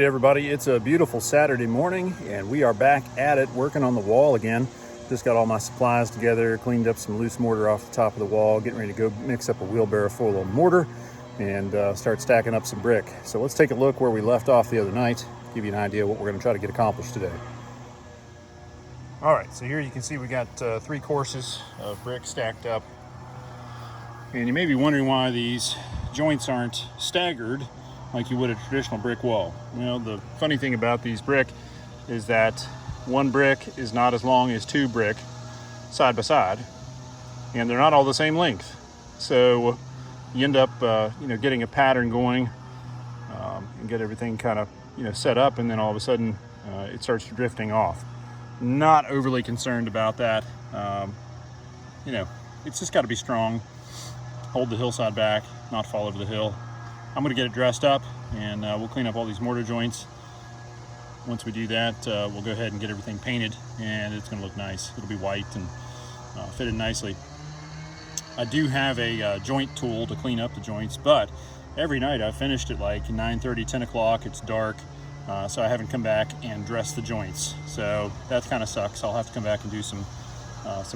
right, everybody, it's a beautiful Saturday morning and we are back at it working on the wall again. Just got all my supplies together, cleaned up some loose mortar off the top of the wall, getting ready to go mix up a wheelbarrow full of mortar and start stacking up some brick. So let's take a look where we left off the other night, give you an idea of what we're going to try to get accomplished today. All right, so here you can see we got 3 courses of brick stacked up. And you may be wondering why these joints aren't staggered like you would a traditional brick wall. Well, the funny thing about these brick is that one brick is not as long as 2 brick side by side, and they're not all the same length. So you end up, getting a pattern going and get everything kind of, set up, and then all of a sudden it starts drifting off. Not overly concerned about that. It's just got to be strong. Hold the hillside back, not fall over the hill. I'm gonna get it dressed up and we'll clean up all these mortar joints. Once we do that, we'll go ahead and get everything painted and it's gonna look nice. It'll be white and fitted nicely. I do have a joint tool to clean up the joints, but every night I finished at like 9:30, 10 o'clock, it's dark, so I haven't come back and dressed the joints. So that kind of sucks. I'll have to come back and do some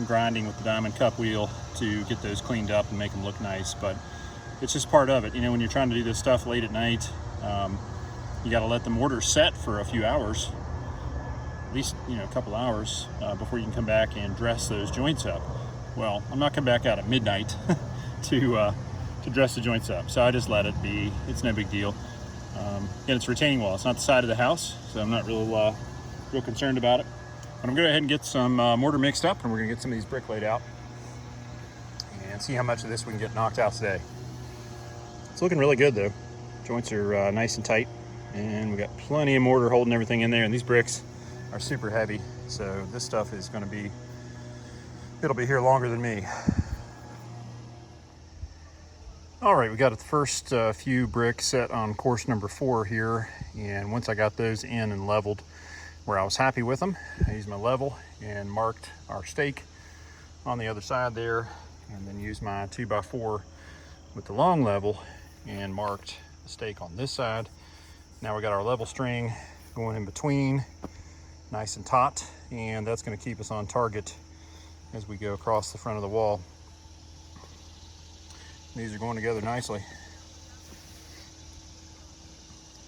grinding with the diamond cup wheel to get those cleaned up and make them look nice, but it's just part of it. When you're trying to do this stuff late at night, you got to let the mortar set for a few hours, at least a couple hours before you can come back and dress those joints up. Well, I'm not coming back out at midnight to dress the joints up, so I just let it be. It's no big deal. Again, it's a retaining wall. It's not the side of the house, so I'm not real concerned about it. But I'm going to go ahead and get some mortar mixed up, and we're going to get some of these brick laid out and see how much of this we can get knocked out today. It's looking really good though. Joints are nice and tight, and we got plenty of mortar holding everything in there, and these bricks are super heavy, so this stuff is going to be, it'll be here longer than me. All right, we got the first few bricks set on course number 4 here, and once I got those in and leveled where I was happy with them, I used my level and marked our stake on the other side there, and then used my 2x4 with the long level and marked the stake on this side. Now we got our level string going in between, nice and taut, and that's going to keep us on target as we go across the front of the wall. These are going together nicely.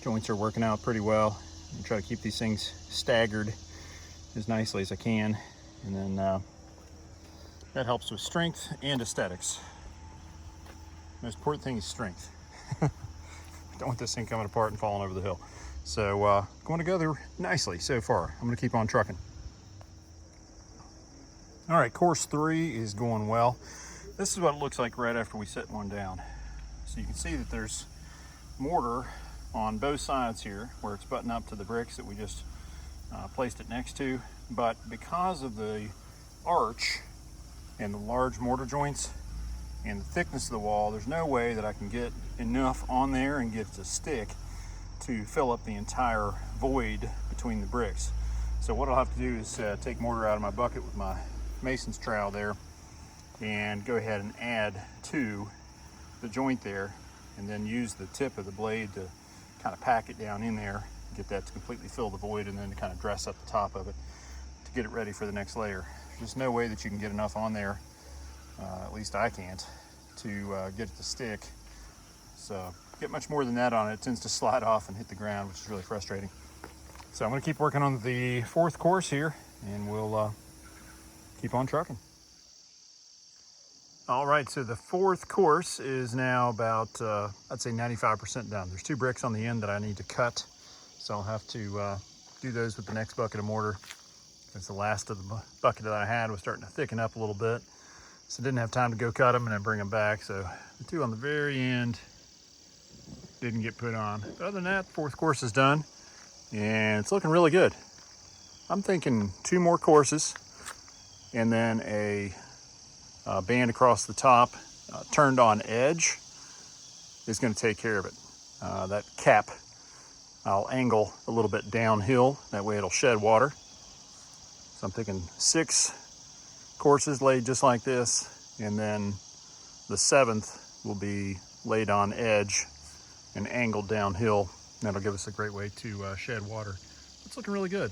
Joints are working out pretty well. I try to keep these things staggered as nicely as I can, and then that helps with strength and aesthetics. Most important thing is strength. Don't want this thing coming apart and falling over the hill. So going together nicely so far. I'm gonna keep on trucking. All right, course 3 is going well. This is what it looks like right after we set one down. So you can see that there's mortar on both sides here where it's buttoned up to the bricks that we just placed it next to. But because of the arch and the large mortar joints and the thickness of the wall, there's no way that I can get enough on there and get it to stick to fill up the entire void between the bricks. So what I'll have to do is take mortar out of my bucket with my mason's trowel there and go ahead and add to the joint there, and then use the tip of the blade to kind of pack it down in there, get that to completely fill the void, and then to kind of dress up the top of it to get it ready for the next layer. There's just no way that you can get enough on there, at least I can't, to get it to stick. So get much more than that on it, it tends to slide off and hit the ground, which is really frustrating. So I'm going to keep working on the 4th course here, and we'll keep on trucking. All right, so the 4th course is now about, I'd say 95% done. There's 2 bricks on the end that I need to cut, so I'll have to do those with the next bucket of mortar. Because the last of the bucket that I had was starting to thicken up a little bit, so didn't have time to go cut them and then bring them back. So the 2 on the very end didn't get put on. But other than that, 4th course is done, and it's looking really good. I'm thinking 2 more courses, and then a band across the top, turned on edge, is going to take care of it. That cap I'll angle a little bit downhill, that way it'll shed water. So I'm thinking 6 courses laid just like this, and then the 7th will be laid on edge and angled downhill That'll give us a great way to shed water. It's looking really good.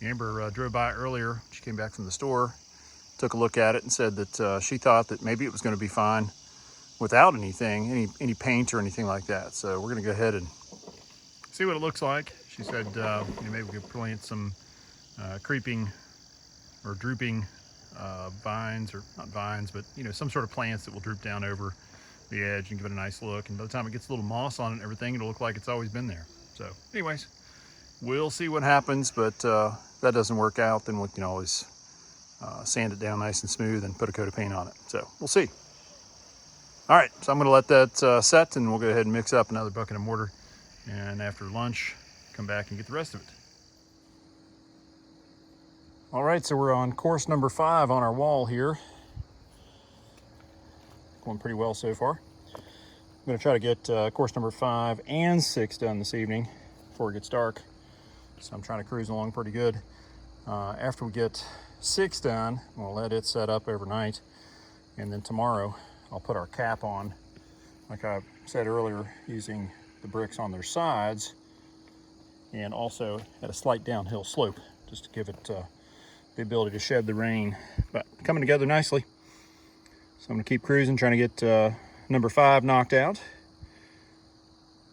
Amber drove by earlier. She came back from the store, took a look at it and said that she thought that maybe it was going to be fine without anything, any paint or anything like that. So we're going to go ahead and see what it looks like. She said maybe we could plant some creeping or drooping vines, or not vines, but some sort of plants that will droop down over the edge and give it a nice look. And by the time it gets a little moss on it and everything, it'll look like it's always been there. So anyways, we'll see what happens, but if that doesn't work out, then we can always sand it down nice and smooth and put a coat of paint on it. So we'll see. All right, so I'm gonna let that set, and we'll go ahead and mix up another bucket of mortar, and after lunch, come back and get the rest of it. All right, so we're on course number 5 on our wall here. Going pretty well so far. I'm gonna try to get course number 5 and 6 done this evening before it gets dark. So I'm trying to cruise along pretty good. After we get 6 done, we'll let it set up overnight. And then tomorrow, I'll put our cap on, like I said earlier, using the bricks on their sides and also at a slight downhill slope, just to give it the ability to shed the rain. But coming together nicely. So I'm gonna keep cruising, trying to get number 5 knocked out.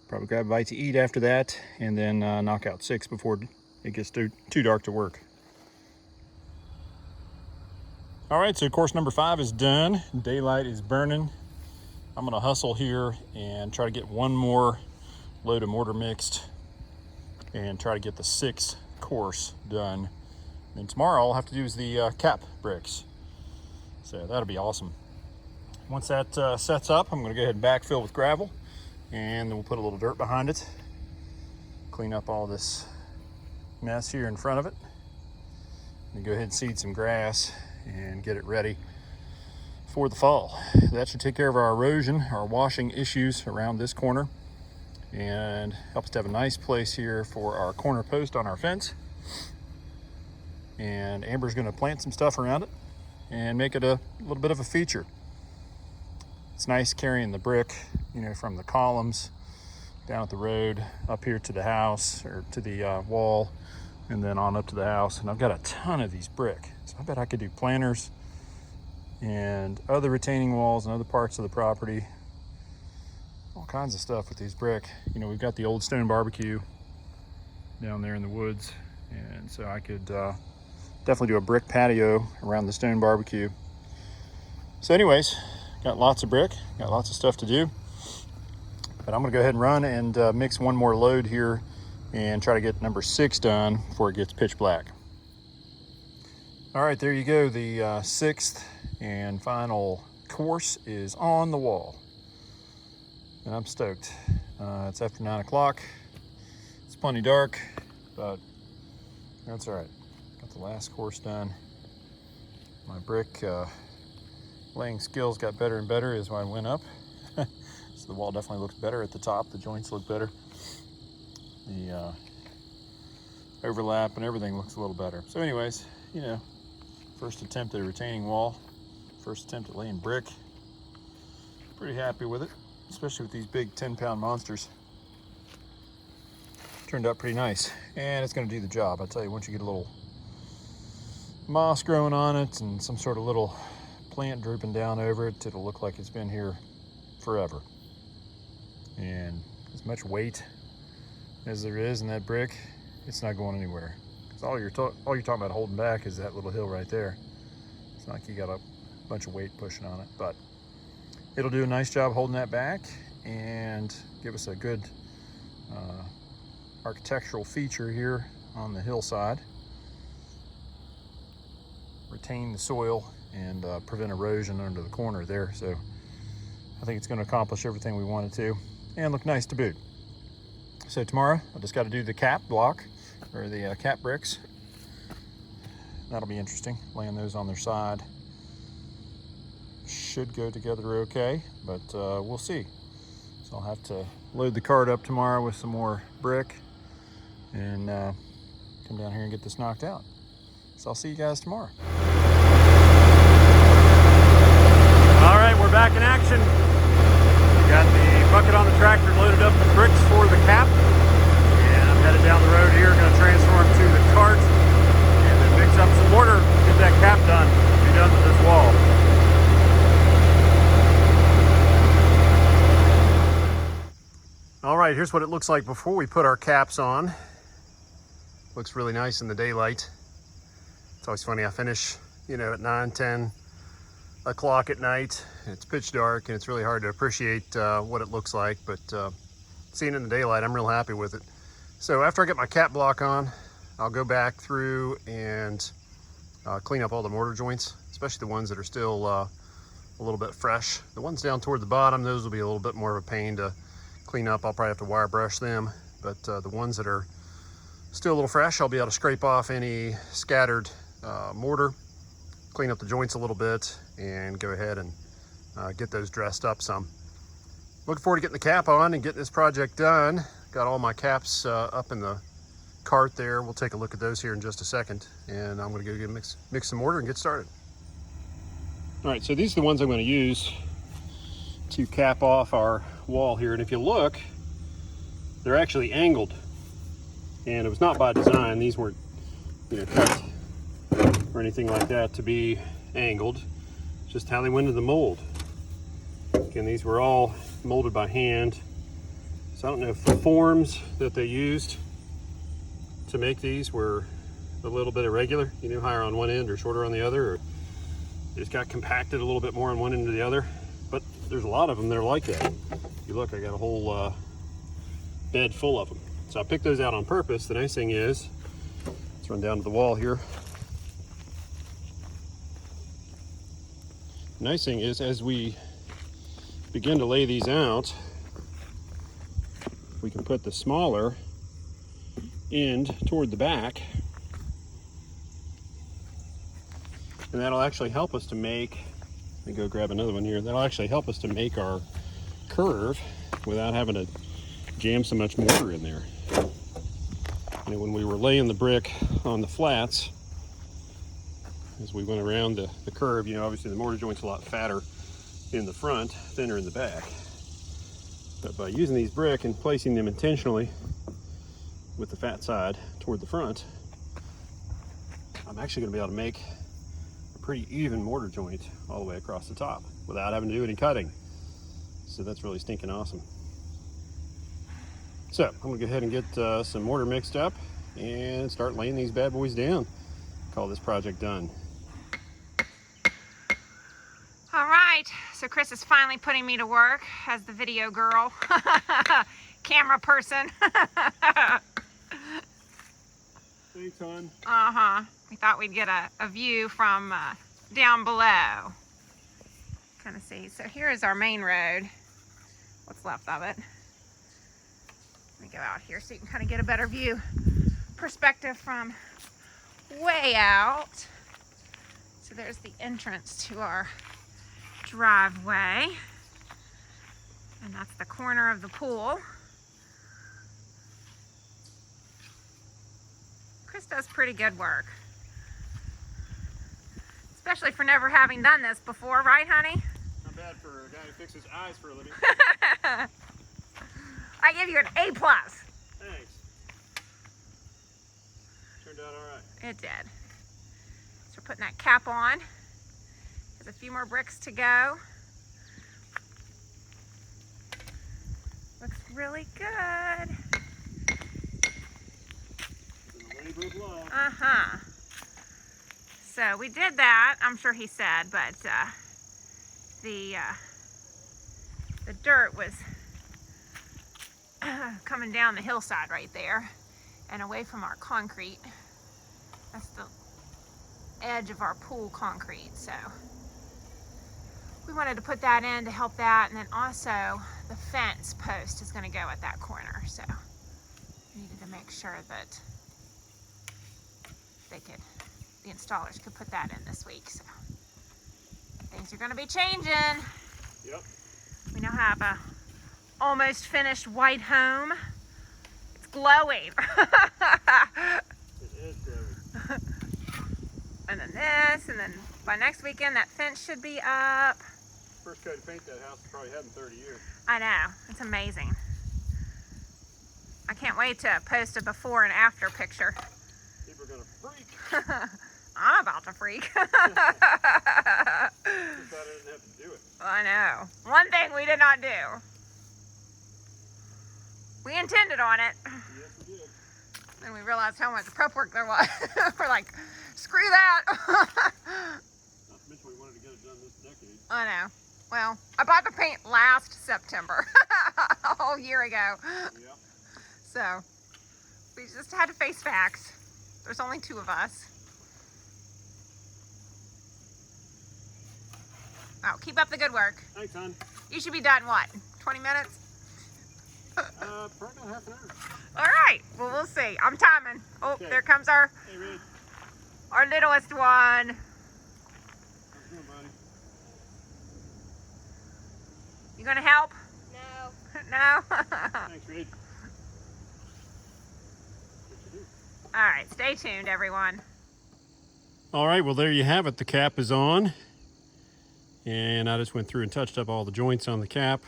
Probably grab a bite to eat after that, and then knock out 6 before it gets too dark to work. All right, so course number 5 is done. Daylight is burning. I'm gonna hustle here and try to get one more load of mortar mixed and try to get the 6th course done. Then tomorrow all I'll have to do is the cap bricks. So that'll be awesome. Once that sets up, I'm gonna go ahead and backfill with gravel, and then we'll put a little dirt behind it, clean up all this mess here in front of it, and go ahead and seed some grass and get it ready for the fall. That should take care of our erosion, our washing issues around this corner, and help us to have a nice place here for our corner post on our fence. And Amber's gonna plant some stuff around it and make it a little bit of a feature. It's nice carrying the brick, from the columns down at the road up here to the house, or to the wall, and then on up to the house. And I've got a ton of these brick, so I bet I could do planters and other retaining walls and other parts of the property, all kinds of stuff with these brick. We've got the old stone barbecue down there in the woods, and so I could definitely do a brick patio around the stone barbecue. So anyways, got lots of brick, got lots of stuff to do, but I'm gonna go ahead and run and mix one more load here and try to get number 6 done before it gets pitch black. All right, there you go. The 6th and final course is on the wall, and I'm stoked. It's after 9 o'clock. It's plenty dark, but that's all right. Got the last course done. My brick laying skills got better and better as I went up. So the wall definitely looks better at the top. The joints look better. The overlap and everything looks a little better. So anyways, first attempt at a retaining wall, first attempt at laying brick. Pretty happy with it, especially with these big 10-pound monsters. Turned out pretty nice, and it's gonna do the job. I tell you, once you get a little moss growing on it and some sort of little plant drooping down over it, it'll look like it's been here forever. And as much weight as there is in that brick, it's not going anywhere. Because all you're talking about holding back is that little hill right there. It's not like you got a bunch of weight pushing on it, but it'll do a nice job holding that back and give us a good architectural feature here on the hillside. Retain the soil and prevent erosion under the corner there. So I think it's going to accomplish everything we wanted to and look nice to boot. So tomorrow I just got to do the cap block, or the cap bricks. That'll be interesting, laying those on their side. Should go together okay, but we'll see. So I'll have to load the cart up tomorrow with some more brick and come down here and get this knocked out. So I'll see you guys tomorrow. All right, we're back in action. We got the bucket on the tractor loaded up with bricks for the cap. Headed down the road here, gonna transform to the cart and then mix up some mortar, get that cap done, be done with this wall. All right, here's what it looks like before we put our caps on. Looks really nice in the daylight. It's always funny, I finish, at 9, 10 o'clock at night. It's pitch dark and it's really hard to appreciate what it looks like, but seeing it in the daylight, I'm real happy with it. So after I get my cap block on, I'll go back through and clean up all the mortar joints, especially the ones that are still a little bit fresh. The ones down toward the bottom, those will be a little bit more of a pain to clean up. I'll probably have to wire brush them, but the ones that are still a little fresh, I'll be able to scrape off any scattered mortar, clean up the joints a little bit, and go ahead and get those dressed up some. Looking forward to getting the cap on and getting this project done. Got all my caps up in the cart there. We'll take a look at those here in just a second, and I'm going to go mix some mortar and get started. All right, so these are the ones I'm going to use to cap off our wall here, and if you look, they're actually angled, and it was not by design. These weren't cut or anything like that to be angled, just how they went into the mold. Again, these were all molded by hand, so I don't know if the forms that they used to make these were a little bit irregular, higher on one end or shorter on the other, or they just got compacted a little bit more on one end or the other. But there's a lot of them that are like that. If you look, I got a whole bed full of them. So I picked those out on purpose. The nice thing is, let's run down to the wall here. The nice thing is, as we begin to lay these out, we can put the smaller end toward the back, and that'll actually help us to make, let me go grab another one here, that'll actually help us to make our curve without having to jam so much mortar in there. When we were laying the brick on the flats, as we went around the curve, obviously the mortar joint's a lot fatter in the front, thinner in the back. But by using these brick and placing them intentionally with the fat side toward the front, I'm actually going to be able to make a pretty even mortar joint all the way across the top without having to do any cutting. So that's really stinking awesome. So I'm going to go ahead and get some mortar mixed up and start laying these bad boys down. Call this project done. All right, so Chris is finally putting me to work as the video girl, camera person. Thanks, hon. We thought we'd get a view from down below. Kind of see. So here is our main road. What's left of it. Let me go out here so you can kind of get a better view perspective from way out. So there's the entrance to our driveway, and that's the corner of the pool. Chris does pretty good work, especially for never having done this before, right, honey? Not bad for a guy who fixes eyes for a living. I give you an A+. Thanks. Turned out all right. It did. So we're putting that cap on. There's a few more bricks to go. Looks really good. Labor of love. So we did that, I'm sure he said, but the dirt was coming down the hillside right there and away from our concrete. That's the edge of our pool concrete, so we wanted to put that in to help that, and then also the fence post is going to go at that corner, so we needed to make sure that the installers could put that in this week. So things are going to be changing. Yep. We now have a almost finished white home. It's glowing. It is glowing. And then this, and then by next weekend that fence should be up. First coat of paint that house has probably had in 30 years. I know, it's amazing. I can't wait to post a before and after picture. People are gonna freak. I'm about to freak. Just thought I didn't have to do it. I know. One thing we did not do. We intended on it. Yes, we did. And we realized how much prep work there was. We're like, screw that. Not to mention we wanted to get it done this decade. I know. Well, I bought the paint last September, a whole year ago. Yep. So we just had to face facts. There's only 2 of us. Oh, keep up the good work. Thanks, hon. You should be done, what, 20 minutes? Probably about half an hour. All right. Well, we'll see. I'm timing. Oh, Okay. there comes our littlest one. How's it going, buddy? You gonna help? No. No? Thanks, Reed. All right. Stay tuned, everyone. All right, well, there you have it. The cap is on. And I just went through and touched up all the joints on the cap.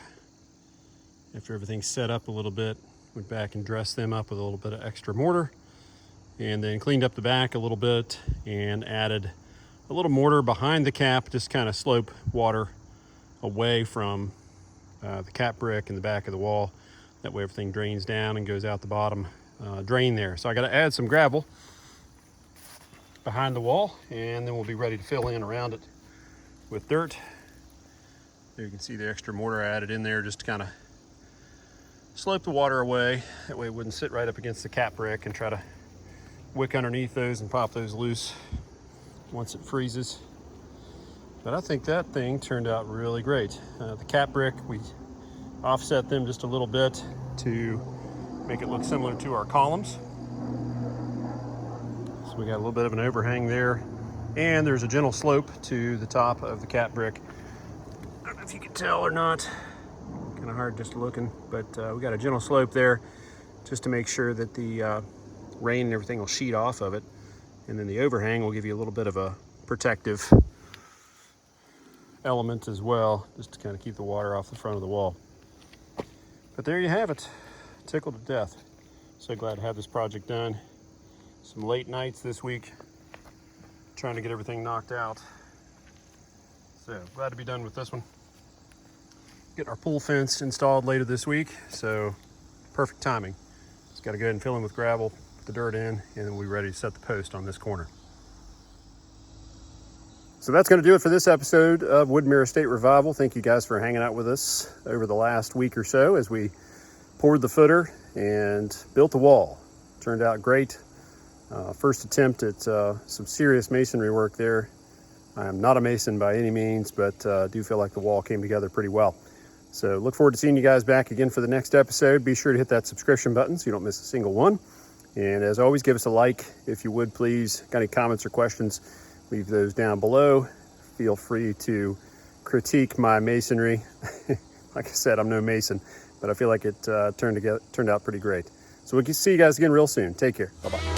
After everything's set up a little bit, went back and dressed them up with a little bit of extra mortar. And then cleaned up the back a little bit and added a little mortar behind the cap, just kind of slope water away from the cap brick in the back of the wall. That way everything drains down and goes out the bottom drain there. So I got to add some gravel behind the wall, and then we'll be ready to fill in around it with dirt. There you can see the extra mortar I added in there just to kind of slope the water away. That way it wouldn't sit right up against the cap brick and try to wick underneath those and pop those loose once it freezes. But I think that thing turned out really great. The cap brick, we offset them just a little bit to make it look similar to our columns. So we got a little bit of an overhang there, and there's a gentle slope to the top of the cap brick. I don't know if you can tell or not, kind of hard just looking, but we got a gentle slope there just to make sure that the rain and everything will sheet off of it. And then the overhang will give you a little bit of a protective element as well, just to kind of keep the water off the front of the wall. But there you have it. Tickled to death. So glad to have this project done. Some late nights this week trying to get everything knocked out. So glad to be done with this one. Get our pool fence installed later this week, so perfect timing. Just got to go ahead and fill in with gravel, put the dirt in, and then we'll be ready to set the post on this corner. So that's going to do it for this episode of Woodmere Estate Revival. Thank you guys for hanging out with us over the last week or so as we poured the footer and built the wall. Turned out great. First attempt at some serious masonry work there. I am not a mason by any means, but do feel like the wall came together pretty well. So look forward to seeing you guys back again for the next episode. Be sure to hit that subscription button so you don't miss a single one. And as always, give us a like if you would, please. Got any comments or questions, leave those down below. Feel free to critique my masonry. Like I said, I'm no mason, but I feel like it turned out pretty great. So we'll see you guys again real soon. Take care. Bye-bye.